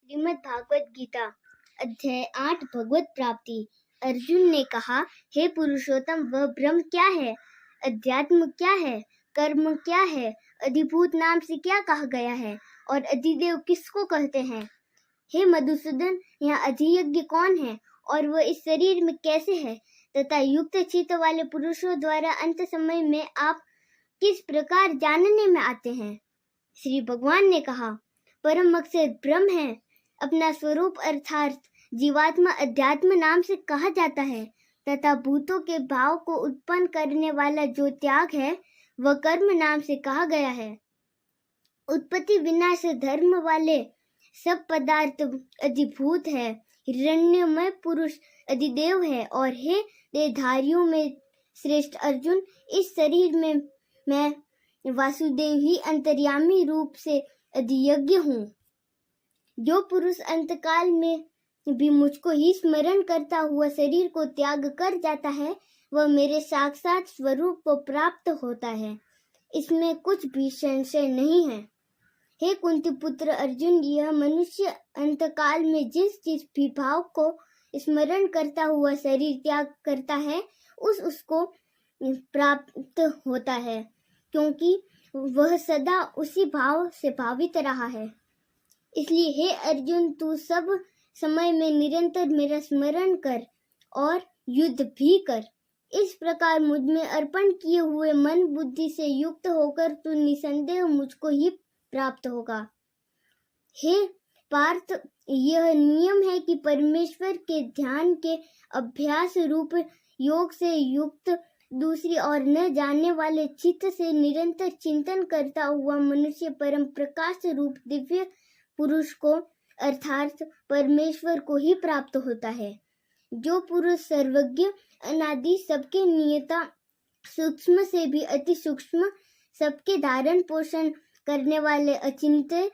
श्रीमद् भागवत गीता अध्याय 8 भगवत प्राप्ति। अर्जुन ने कहा, हे पुरुषोत्तम, वह ब्रह्म क्या है? अध्यात्म क्या है? कर्म क्या है? अधिभूत नाम से क्या कहा गया है? और अधिदेव किसको कहते हैं? हे मधुसूदन, यहाँ अधियज्ञ कौन है और वह इस शरीर में कैसे है? तथा युक्त चित्त वाले पुरुषों द्वारा अंत समय में आप किस प्रकार जानने में आते हैं? श्री भगवान ने कहा, परम मकसद ब्रह्म है। अपना स्वरूप अर्थात जीवात्मा अध्यात्म नाम से कहा जाता है तथा भूतों के भाव को उत्पन्न करने वाला जो त्याग है वह कर्म नाम से कहा गया है। उत्पत्ति विनाश धर्म वाले सब पदार्थ अधिभूत है। हिरण्यमय पुरुष अधिदेव है। और हे देहधारियों में श्रेष्ठ अर्जुन, इस शरीर में मैं वासुदेव ही अंतर्यामी रूप से अधियज्ञ हूँ। जो पुरुष अंतकाल में भी मुझको ही स्मरण करता हुआ शरीर को त्याग कर जाता है वह मेरे साक्षात स्वरूप को प्राप्त होता है। इसमें कुछ भी संशय नहीं है। हे कुंती पुत्र अर्जुन, यह मनुष्य अंतकाल में जिस भी भाव को स्मरण करता हुआ शरीर त्याग करता है उसको प्राप्त होता है, क्योंकि वह सदा उसी भाव से भावित रहा है। इसलिए हे अर्जुन, तू सब समय में निरंतर मेरा स्मरण कर और युद्ध भी कर। इस प्रकार मुझ में अर्पण किए हुए मन बुद्धि से युक्त होकर तू निसंदेह मुझको ही प्राप्त होगा। हे पार्थ, यह नियम है कि परमेश्वर के ध्यान के अभ्यास रूप योग से युक्त दूसरी और न जानने वाले चित्त से निरंतर चिंतन करता हुआ मनुष्य परम प्रकाश रूप दिव्य पुरुष को अर्थात परमेश्वर को ही प्राप्त होता है। जो पुरुष सर्वज्ञ अनादि सबके नियता सूक्ष्म से भी अति सूक्ष्म सबके धारण पोषण करने वाले अचिंत्य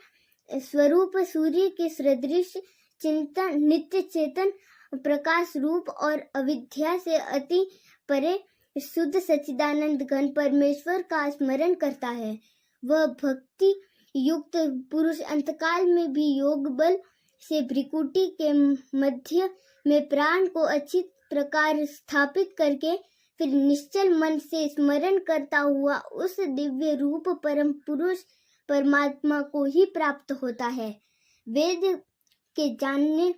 स्वरूप सूर्य के सदृश चिंतन नित्य चेतन प्रकाश रूप और अविद्या से अति परे शुद्ध सच्चिदानंद घन परमेश्वर का स्मरण करता है, वह भक्ति युक्त पुरुष अंतकाल में भी योग बल से भ्रिकुटी के मध्य में प्राण को अच्छी प्रकार स्थापित करके फिर निश्चल मन से स्मरण करता हुआ उस दिव्य रूप परम पुरुष परमात्मा को ही प्राप्त होता है। वेद के जानने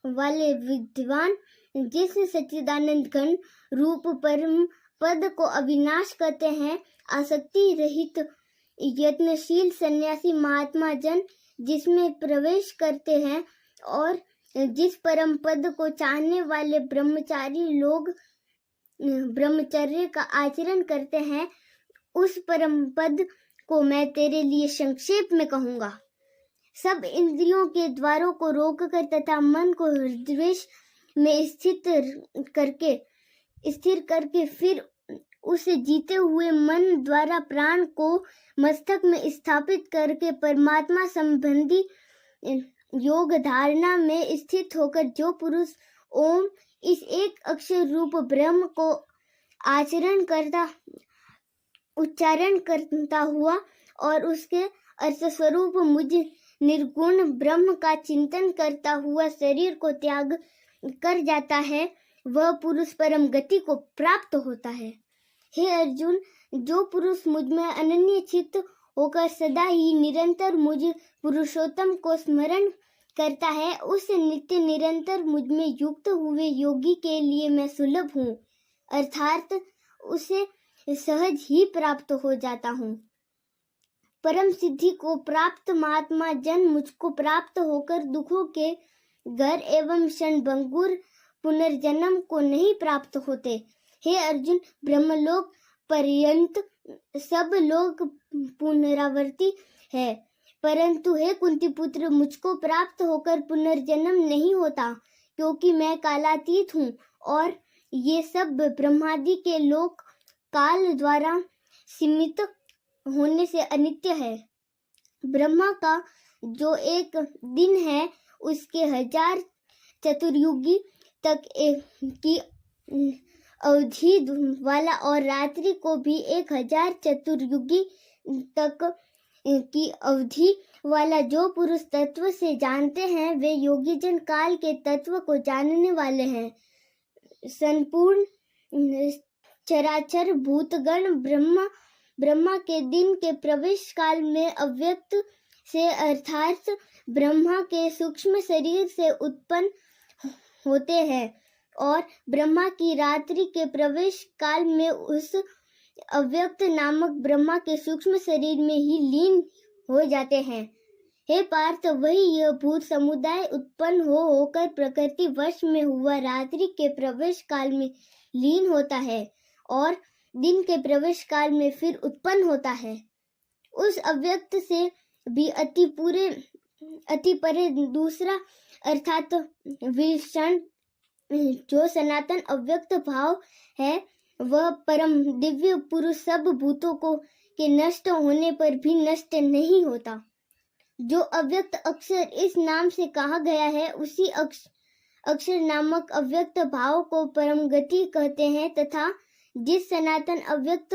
वाले विद्वान जिस सच्चिदानंद घन रूप परम पद को अविनाश कहते हैं, आसक्ति रहित यत्नशील सन्यासी महात्मा जन जिसमें प्रवेश करते हैं और जिस परम पद को चाहने वाले ब्रह्मचारी लोग ब्रह्मचर्य का आचरण करते हैं, उस परम पद को मैं तेरे लिए संक्षेप में कहूँगा। सब इंद्रियों के द्वारों को रोककर तथा मन को हृदय में स्थिर करके फिर उसे जीते हुए मन द्वारा प्राण को मस्तक में स्थापित करके परमात्मा संबंधी योग धारणा में स्थित होकर जो पुरुष ओम इस एक अक्षर रूप ब्रह्म को उच्चारण करता हुआ और उसके अर्थ स्वरूप मुझ निर्गुण ब्रह्म का चिंतन करता हुआ शरीर को त्याग कर जाता है, वह पुरुष परम गति को प्राप्त होता है। हे अर्जुन, जो पुरुष मुझ में अनन्य चित्त होकर सदा ही निरंतर मुझ पुरुषोत्तम को स्मरण करता है, उस नित्य निरंतर मुझ में युक्त हुए योगी के लिए मैं सुलभ हूँ, अर्थात उसे सहज ही प्राप्त हो जाता हूँ। परम सिद्धि को प्राप्त महात्मा जन मुझको प्राप्त होकर दुखों के घर एवं क्षणभंगुर पुनर्जन्म को नहीं प्राप्त होते। हे अर्जुन, ब्रह्मलोक पर्यंत सब लोग पुनरावर्ती है, परंतु हे कुंती पुत्र, मुझको प्राप्त होकर पुनर्जन्म नहीं होता, क्योंकि मैं कालातीत हूँ और ये सब ब्रह्मादि के लोक काल द्वारा सीमित होने से अनित्य है। ब्रह्मा का जो एक दिन है उसके 1000 चतुर्युगी तक की अवधि वाला और रात्रि को भी 1000 चतुर्युगी तक की अवधि वाला जो पुरुष तत्व से जानते हैं वे योगीजन काल के तत्व को जानने वाले हैं। संपूर्ण चराचर भूतगण ब्रह्मा के दिन के प्रवेश काल में अव्यक्त से अर्थात ब्रह्मा के सूक्ष्म शरीर से उत्पन्न होते हैं और ब्रह्मा की रात्रि के प्रवेश काल में उस अव्यक्त नामक ब्रह्मा के सूक्ष्म शरीर में ही लीन हो जाते हैं। हे पार्थ, वही यह भूत समुदाय उत्पन्न होकर प्रकृति वश में हुआ रात्रि के प्रवेश काल में लीन होता है और दिन के प्रवेश काल में फिर उत्पन्न होता है। उस अव्यक्त से भी अति परे दूसरा अर्थात विलक्षण जो सनातन अव्यक्त भाव है, वह परम दिव्य पुरुष सब भूतों के नष्ट होने पर भी नष्ट नहीं होता। जो अव्यक्त अक्षर इस नाम से कहा गया है, उसी अक्षर नामक अव्यक्त भाव को परम गति कहते हैं तथा जिस सनातन अव्यक्त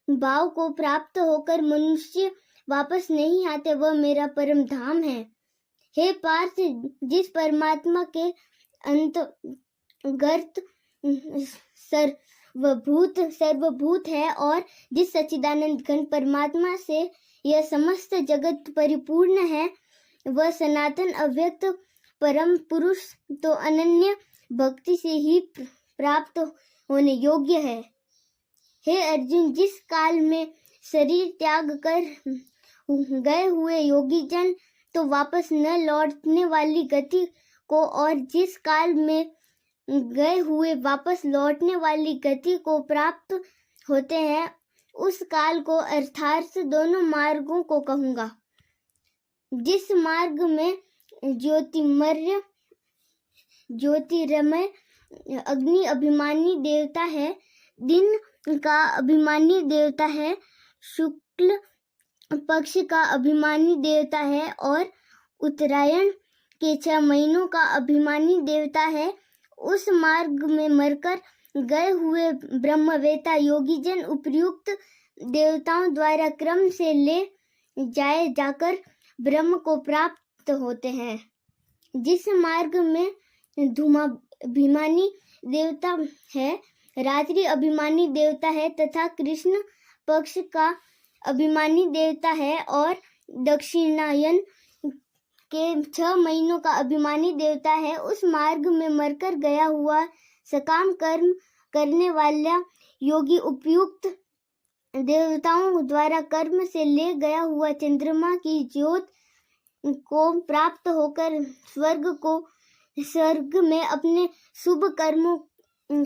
भाव को प्राप्त होकर मनुष्य वापस नहीं आते, वह मेरा परम धाम है। हे पार्थ, जिस परमात्मा के अंतर्गत सर्वभूत है और जिस सच्चिदानंद घन परमात्मा से यह समस्त जगत परिपूर्ण है, वह सनातन अव्यक्त परम पुरुष तो अनन्य भक्ति से ही प्राप्त होने योग्य है। हे अर्जुन, जिस काल में शरीर त्याग कर गए हुए योगीजन तो वापस न लौटने वाली गति को और जिस काल में गए हुए वापस लौटने वाली गति को प्राप्त होते हैं, उस काल को अर्थात दोनों मार्गों को कहूँगा। जिस मार्ग में ज्योतिर्मय अग्नि अभिमानी देवता है, दिन का अभिमानी देवता है, शुक्ल पक्ष का अभिमानी देवता है और उत्तरायण के 6 महीनों का अभिमानी देवता है, उस मार्ग में मरकर गए हुए ब्रह्मवेता योगीजन उपर्युक्त देवताओं द्वारा क्रम से ले जाकर ब्रह्म को प्राप्त होते हैं। जिस मार्ग में धूमाभिमानी देवता है, रात्रि अभिमानी देवता है तथा कृष्ण पक्ष का अभिमानी देवता है और दक्षिणायन के 6 महीनों का अभिमानी देवता है, उस मार्ग में मरकर गया हुआ सकाम कर्म करने वाला योगी उपयुक्त देवताओं द्वारा कर्म से ले गया हुआ चंद्रमा की ज्योत को प्राप्त होकर स्वर्ग में अपने शुभ कर्मों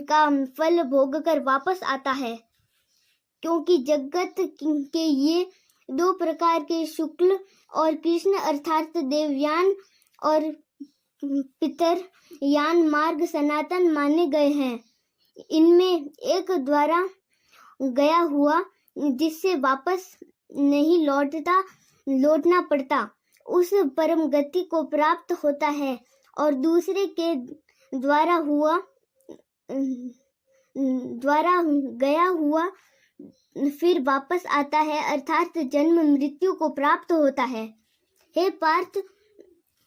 का फल भोगकर वापस आता है। क्योंकि जगत के ये 2 प्रकार के शुक्ल और कृष्ण अर्थात देवयान और पितरयान मार्ग सनातन माने गए हैं। इनमें एक द्वारा गया हुआ जिससे वापस नहीं लौटना पड़ता, उस परम गति को प्राप्त होता है और दूसरे के द्वारा गया हुआ फिर वापस आता है अर्थात जन्म मृत्यु को प्राप्त होता है। हे पार्थ,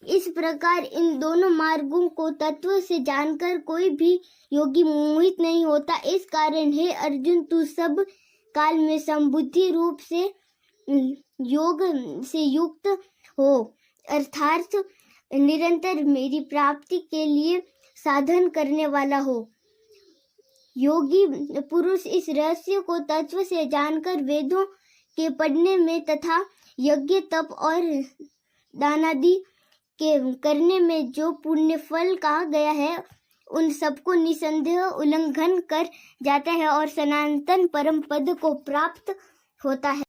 इस प्रकार इन दोनों मार्गों को तत्व से जानकर कोई भी योगी मोहित नहीं होता। इस कारण हे अर्जुन, तू सब काल में संबुद्धि रूप से योग से युक्त हो अर्थात निरंतर मेरी प्राप्ति के लिए साधन करने वाला हो। योगी पुरुष इस रहस्य को तत्व से जानकर वेदों के पढ़ने में तथा यज्ञ तप और दानादि के करने में जो पुण्य फल कहा गया है, उन सबको निसंदेह उल्लंघन कर जाता है और सनातन परम पद को प्राप्त होता है।